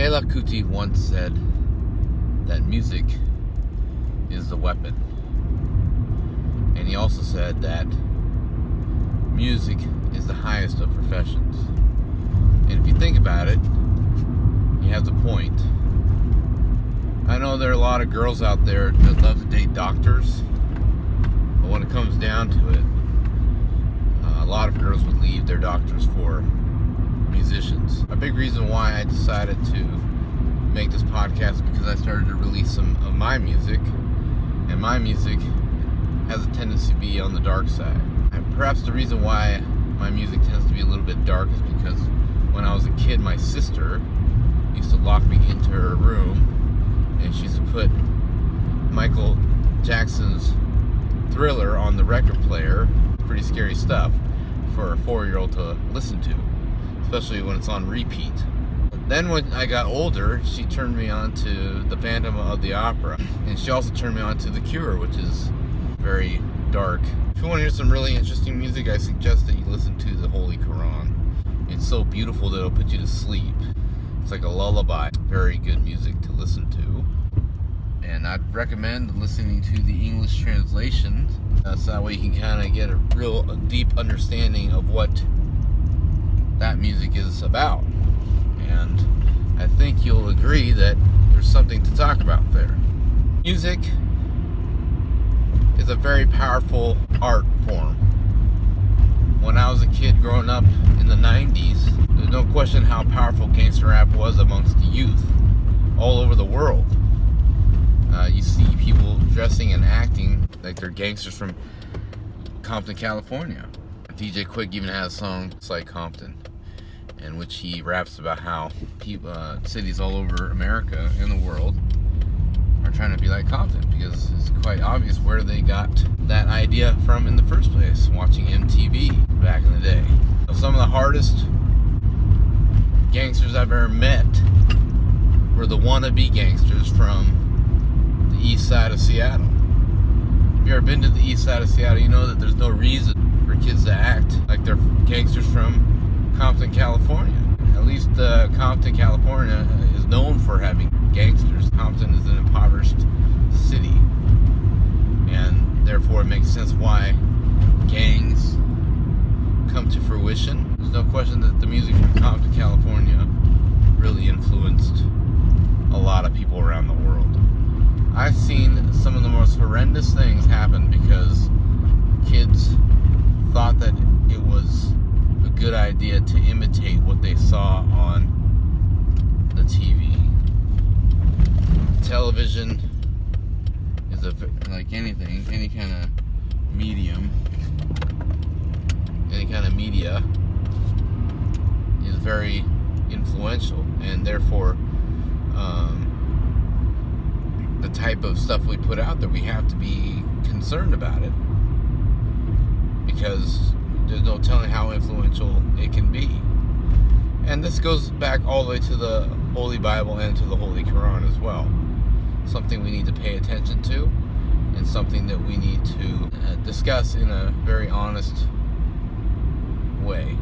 Fela Kuti once said that music is the weapon. And he also said that music is the highest of professions. And if you think about it, you have the point. I know there are a lot of girls out there that love to date doctors, but when it comes down to it, a lot of girls would leave their doctors for musicians. A big reason why I decided to make this podcast is because I started to release some of my music, and my music has a tendency to be on the dark side. And perhaps the reason why my music tends to be a little bit dark is because when I was a kid, my sister used to lock me into her room, and she used to put Michael Jackson's Thriller on the record player. Pretty scary stuff for a 4-year-old to listen to, especially when it's on repeat. Then when I got older, she turned me on to the Phantom of the Opera, and she also turned me on to The Cure, which is very dark. If you want to hear some really interesting music, I suggest that you listen to the Holy Quran. It's so beautiful that it'll put you to sleep. It's like a lullaby. Very good music to listen to. And I'd recommend listening to the English translation. So that way you can kind of get a real deep understanding of what that music is about. And I think you'll agree that there's something to talk about there. Music is a very powerful art form. When I was a kid growing up in the 90s, there's no question how powerful gangster rap was amongst the youth all over the world. You see people dressing and acting like they're gangsters from Compton, California. DJ Quick even has a song, It's Like Compton, in which he raps about how people, cities all over America and the world are trying to be like Compton, because it's quite obvious where they got that idea from in the first place, watching MTV back in the day. Some of the hardest gangsters I've ever met were the wannabe gangsters from the east side of Seattle. If you've ever been to the east side of Seattle, you know that there's no reason for kids to act like they're gangsters from Compton, California. At least Compton, California is known for having gangsters. Compton is an impoverished city, and therefore it makes sense why gangs come to fruition. There's no question that the music from Compton, California really influenced a lot of people around the world. I've seen some of the most horrendous things happen because kids thought that it was a good idea to imitate what they saw on the TV. Television is like anything, any kind of medium, any kind of media is very influential, and therefore the type of stuff we put out there, we have to be concerned about it, because there's no telling how influential it can be. And this goes back all the way to the Holy Bible and to the Holy Quran as well. Something we need to pay attention to, and something that we need to discuss in a very honest way.